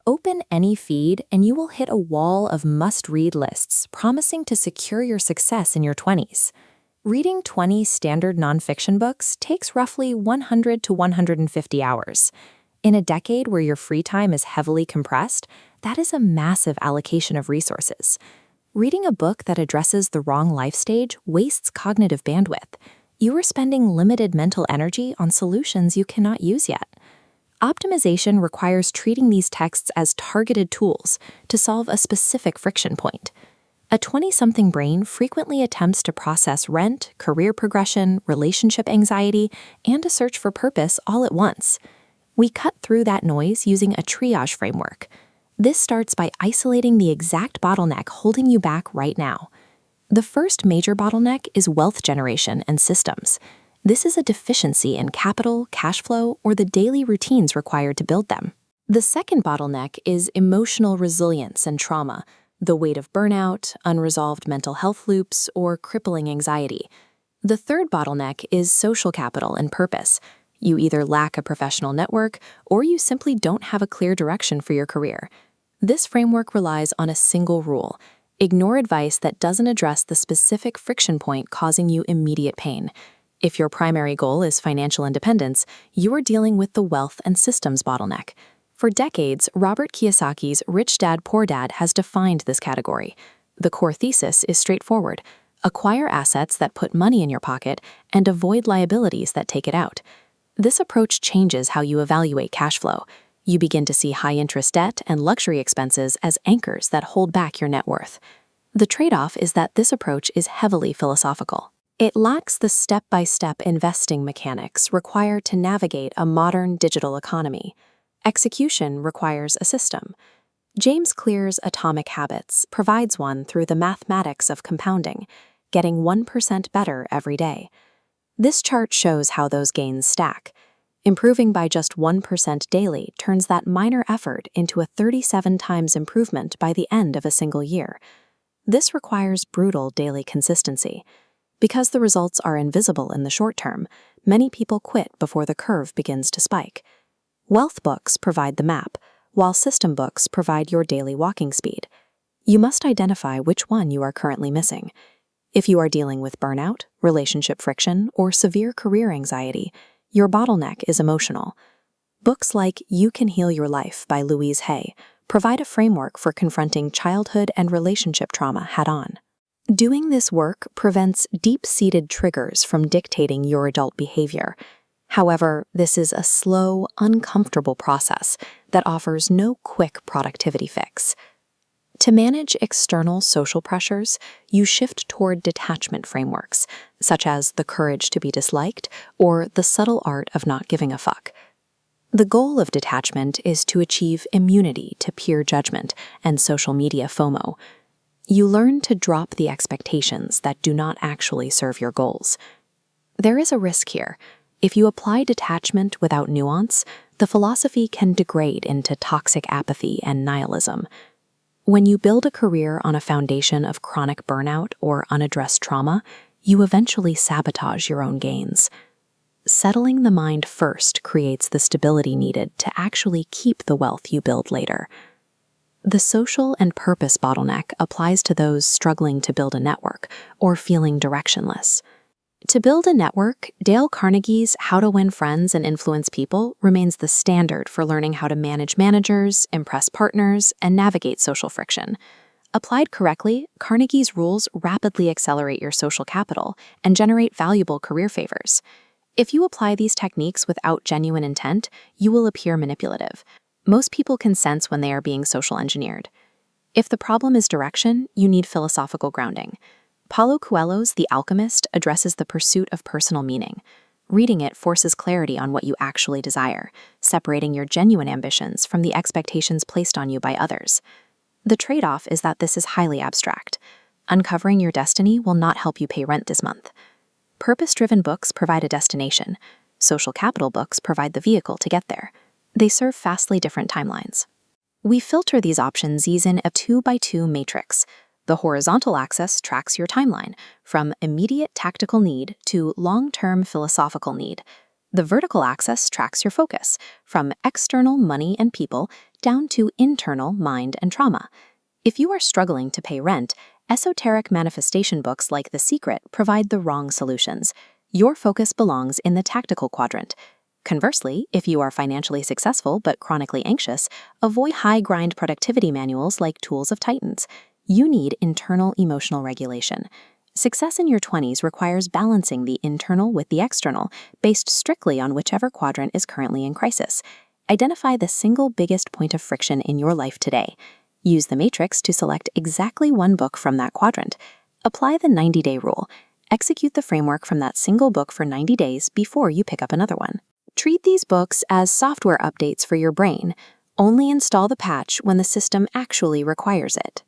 Open any feed and you will hit a wall of must-read lists promising to secure your success in your 20s. Reading 20 standard nonfiction books takes roughly 100 to 150 hours. In a decade where your free time is heavily compressed, that is a massive allocation of resources. Reading a book that addresses the wrong life stage wastes cognitive bandwidth. You are spending limited mental energy on solutions you cannot use yet. Optimization requires treating these texts as targeted tools to solve a specific friction point. A 20-something brain frequently attempts to process rent, career progression, relationship anxiety, and a search for purpose all at once. We cut through that noise using a triage framework. This starts by isolating the exact bottleneck holding you back right now. The first major bottleneck is wealth generation and systems. This is a deficiency in capital, cash flow, or the daily routines required to build them. The second bottleneck is emotional resilience and trauma, the weight of burnout, unresolved mental health loops, or crippling anxiety. The third bottleneck is social capital and purpose. You either lack a professional network or you simply don't have a clear direction for your career. This framework relies on a single rule: ignore advice that doesn't address the specific friction point causing you immediate pain. If your primary goal is financial independence, you are dealing with the wealth and systems bottleneck. For decades, Robert Kiyosaki's Rich Dad, Poor Dad has defined this category. The core thesis is straightforward: acquire assets that put money in your pocket and avoid liabilities that take it out. This approach changes how you evaluate cash flow. You begin to see high-interest debt and luxury expenses as anchors that hold back your net worth. The trade-off is that this approach is heavily philosophical. It lacks the step-by-step investing mechanics required to navigate a modern digital economy. Execution requires a system. James Clear's Atomic Habits provides one through the mathematics of compounding, getting 1% better every day. This chart shows how those gains stack. Improving by just 1% daily turns that minor effort into a 37 times improvement by the end of a single year. This requires brutal daily consistency. Because the results are invisible in the short term, many people quit before the curve begins to spike. Wealth books provide the map, while system books provide your daily walking speed. You must identify which one you are currently missing. If you are dealing with burnout, relationship friction, or severe career anxiety, your bottleneck is emotional. Books like You Can Heal Your Life by Louise Hay provide a framework for confronting childhood and relationship trauma head-on. Doing this work prevents deep-seated triggers from dictating your adult behavior. However, this is a slow, uncomfortable process that offers no quick productivity fix. To manage external social pressures, you shift toward detachment frameworks, such as the courage to be disliked or the subtle art of not giving a fuck. The goal of detachment is to achieve immunity to peer judgment and social media FOMO. You learn to drop the expectations that do not actually serve your goals. There is a risk here. If you apply detachment without nuance, the philosophy can degrade into toxic apathy and nihilism. When you build a career on a foundation of chronic burnout or unaddressed trauma, you eventually sabotage your own gains. Settling the mind first creates the stability needed to actually keep the wealth you build later. The social and purpose bottleneck applies to those struggling to build a network or feeling directionless. To build a network, Dale Carnegie's How to Win Friends and Influence People remains the standard for learning how to manage managers, impress partners, and navigate social friction. Applied correctly, Carnegie's rules rapidly accelerate your social capital and generate valuable career favors. If you apply these techniques without genuine intent, you will appear manipulative. Most people can sense when they are being social engineered. If the problem is direction, you need philosophical grounding. Paulo Coelho's The Alchemist addresses the pursuit of personal meaning. Reading it forces clarity on what you actually desire, separating your genuine ambitions from the expectations placed on you by others. The trade-off is that this is highly abstract. Uncovering your destiny will not help you pay rent this month. Purpose-driven books provide a destination. Social capital books provide the vehicle to get there. They serve vastly different timelines. We filter these options using a 2x2 matrix. The horizontal axis tracks your timeline, from immediate tactical need to long-term philosophical need. The vertical axis tracks your focus, from external money and people down to internal mind and trauma. If you are struggling to pay rent, esoteric manifestation books like The Secret provide the wrong solutions. Your focus belongs in the tactical quadrant. Conversely, if you are financially successful but chronically anxious, avoid high-grind productivity manuals like Tools of Titans. You need internal emotional regulation. Success in your 20s requires balancing the internal with the external, based strictly on whichever quadrant is currently in crisis. Identify the single biggest point of friction in your life today. Use the matrix to select exactly one book from that quadrant. Apply the 90-day rule. Execute the framework from that single book for 90 days before you pick up another one. Treat these books as software updates for your brain. Only install the patch when the system actually requires it.